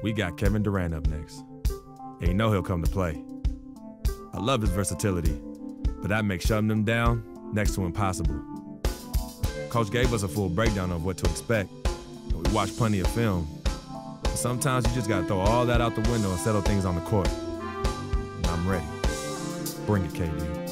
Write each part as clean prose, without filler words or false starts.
We got Kevin Durant up next. And you know he'll come to play. I love his versatility, but that makes shutting him down next to impossible. Coach gave us a full breakdown of what to expect, and we watched plenty of film. But sometimes you just gotta throw all that out the window and settle things on the court. And I'm ready. Bring it, KD.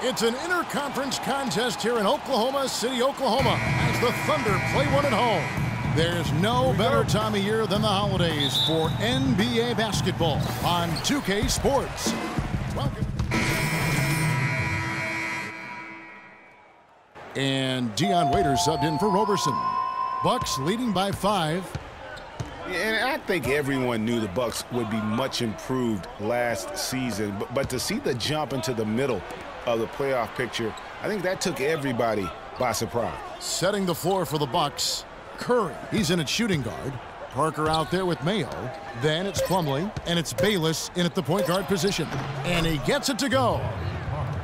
It's an interconference contest here in Oklahoma City, Oklahoma, as the Thunder play one at home. There's no better time of year than the holidays for NBA basketball on 2K Sports. Welcome. And Dion Waiters subbed in for Roberson. Bucks leading by 5. And I think everyone knew the Bucks would be much improved last season, but to see the jump into the middle of the playoff picture, I think that took everybody by surprise. Setting the floor for the Bucks, Curry. He's in at shooting guard. Parker out there with Mayo. Then it's Plumlee, and it's Bayless in at the point guard position. And he gets it to go.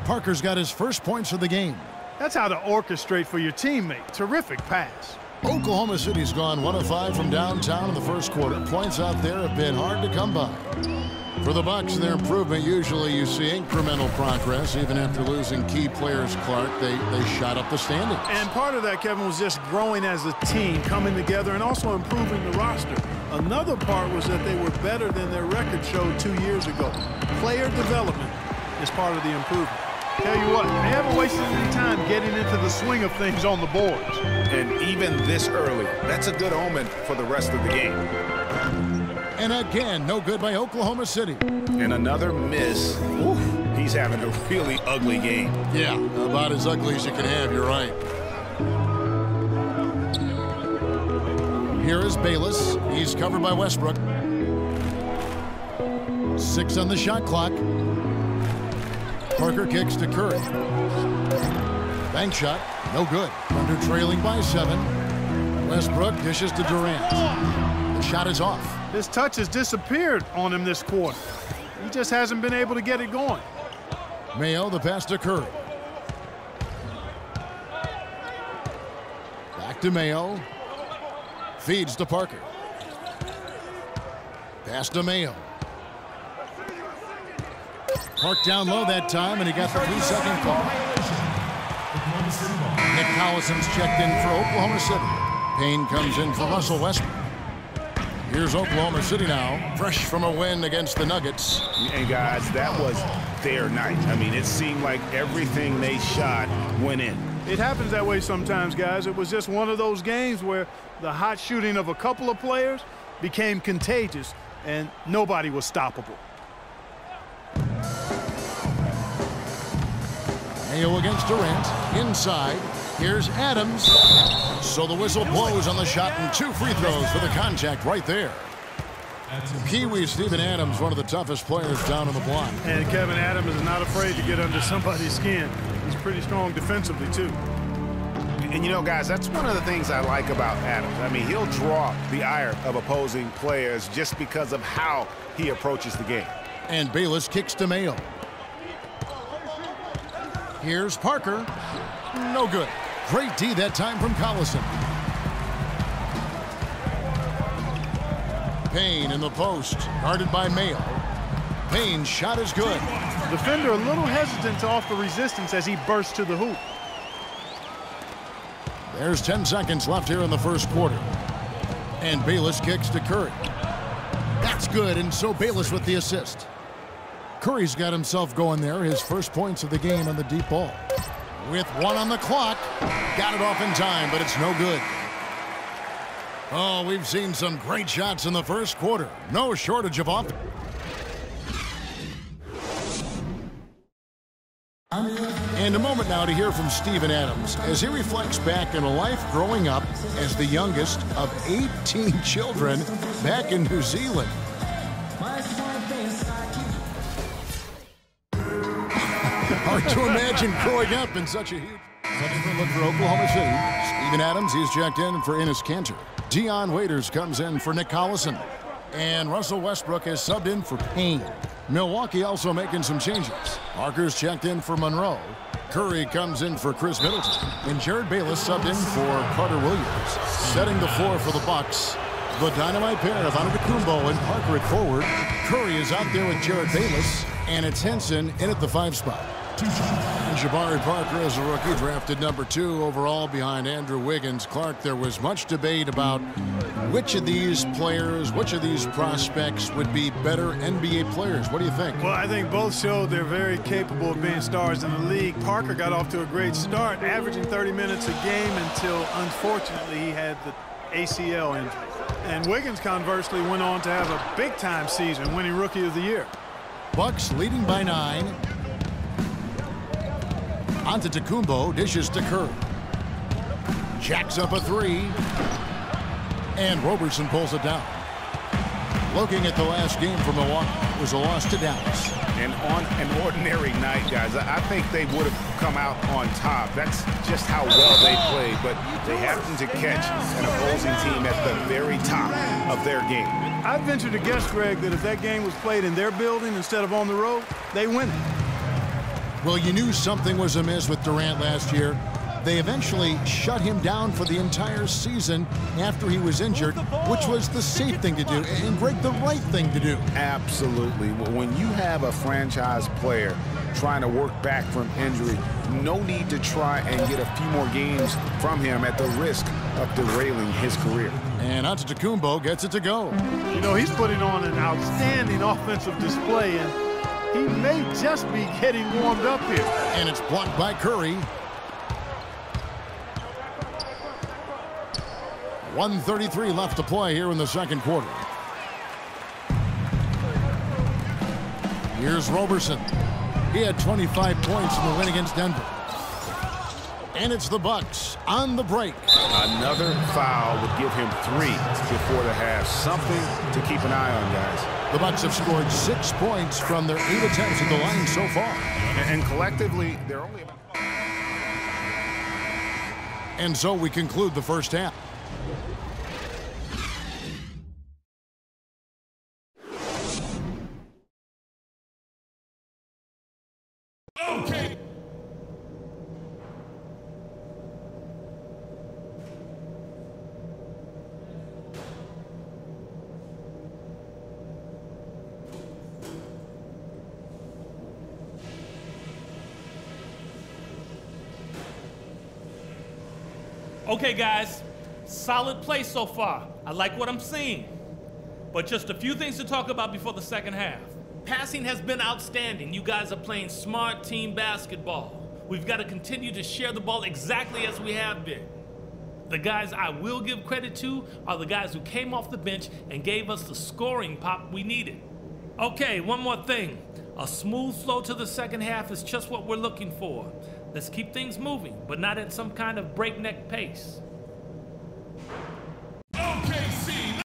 Parker's got his first points of the game. That's how to orchestrate for your teammate. Terrific pass. Oklahoma City's gone 1 of 5 from downtown in the first quarter. Points out there have been hard to come by. For the Bucks, their improvement, usually you see incremental progress. Even after losing key players, Clark, they shot up the standings. And part of that, Kevin, was just growing as a team, coming together, and also improving the roster. Another part was that they were better than their record showed 2 years ago. Player development is part of the improvement. Tell you what, they haven't wasted any time getting into the swing of things on the boards. And even this early, that's a good omen for the rest of the game. And again, no good by Oklahoma City. And another miss. Oof, he's having a really ugly game. Yeah, about as ugly as you can have, you're right. Here is Bayless. He's covered by Westbrook. 6 on the shot clock. Parker kicks to Curry. Bank shot, no good. Thunder trailing by 7. Westbrook dishes to Durant. The shot is off. His touch has disappeared on him this quarter. He just hasn't been able to get it going. Mayo, the pass to Curry. Back to Mayo. Feeds to Parker. Pass to Mayo. Park down low that time, and he got the 3-second call. Nick Collison's checked in for Oklahoma City. Payne comes in for Russell Westbrook. Here's Oklahoma City now, fresh from a win against the Nuggets. And guys, that was their night. I mean, it seemed like everything they shot went in. It happens that way sometimes, guys. It was just one of those games where the hot shooting of a couple of players became contagious, and nobody was stoppable. Mayo against Durant. Inside. Here's Adams. So the whistle blows on the shot, and 2 free throws for the contact right there. Kiwi Steven Adams, one of the toughest players down on the block. And Kevin Adams is not afraid to get under somebody's skin. He's pretty strong defensively, too. And, you know, guys, that's one of the things I like about Adams. I mean, he'll draw the ire of opposing players just because of how he approaches the game. And Bayless kicks to Mayo. Here's Parker. No good. Great D that time from Collison. Payne in the post, guarded by Mayo. Payne's shot is good. Defender a little hesitant to offer resistance as he bursts to the hoop. There's 10 seconds left here in the first quarter. And Bayless kicks to Curry. That's good, and so Bayless with the assist. Curry's got himself going there, his first points of the game on the deep ball. With 1 on the clock, got it off in time, but it's no good. Oh, we've seen some great shots in the first quarter. No shortage of offense. And a moment now to hear from Steven Adams as he reflects back on a life growing up as the youngest of 18 children back in New Zealand. Hard to imagine growing up in such a huge... Look for Oklahoma City. Steven Adams, he's checked in for Enes Kanter. Dion Waiters comes in for Nick Collison. And Russell Westbrook has subbed in for Payne. Milwaukee also making some changes. Parker's checked in for Monroe. Curry comes in for Chris Middleton. And Jared Bayless subbed in for Carter Williams. Setting the floor for the Bucks, the dynamite pair of Antetokounmpo and Parker at forward. Curry is out there with Jared Bayless. And it's Henson in at the 5 spot. And Jabari Parker as a rookie, drafted number 2 overall behind Andrew Wiggins. Clark, there was much debate about which of these players, which of these prospects would be better NBA players. What do you think? Well, I think both showed they're very capable of being stars in the league. Parker got off to a great start, averaging 30 minutes a game until, unfortunately, he had the ACL injury. And Wiggins, conversely, went on to have a big-time season, winning Rookie of the Year. Bucks leading by 9. Antetokounmpo dishes to Curry. Jacks up a 3. And Roberson pulls it down. Looking at the last game for Milwaukee, it was a loss to Dallas. And on an ordinary night, guys, I think they would have come out on top. That's just how well they played, but they happened to catch an opposing team at the very top of their game. I venture to guess, Greg, that if that game was played in their building instead of on the road, they win it. Well, you knew something was amiss with Durant last year. They eventually shut him down for the entire season after he was injured, which was the safe thing to do, and Greg, the right thing to do. Absolutely. When you have a franchise player trying to work back from injury, no need to try and get a few more games from him at the risk of derailing his career. And Antetokounmpo gets it to go. You know, he's putting on an outstanding offensive display, and he may just be getting warmed up here. And it's blocked by Curry. 1:33 left to play here in the second quarter. Here's Roberson. He had 25 points in the win against Denver. And it's the Bucks on the break. Another foul would give him 3 before the half. Something to keep an eye on, guys. The Bucks have scored 6 points from their 8 attempts at the line so far. And collectively, they're only about... And so we conclude the first half. Okay. Okay, guys, solid play so far. I like what I'm seeing. But just a few things to talk about before the second half. Passing has been outstanding. You guys are playing smart team basketball. We've got to continue to share the ball exactly as we have been. The guys I will give credit to are the guys who came off the bench and gave us the scoring pop we needed. Okay, one more thing. A smooth flow to the second half is just what we're looking for. Let's keep things moving, but not at some kind of breakneck pace.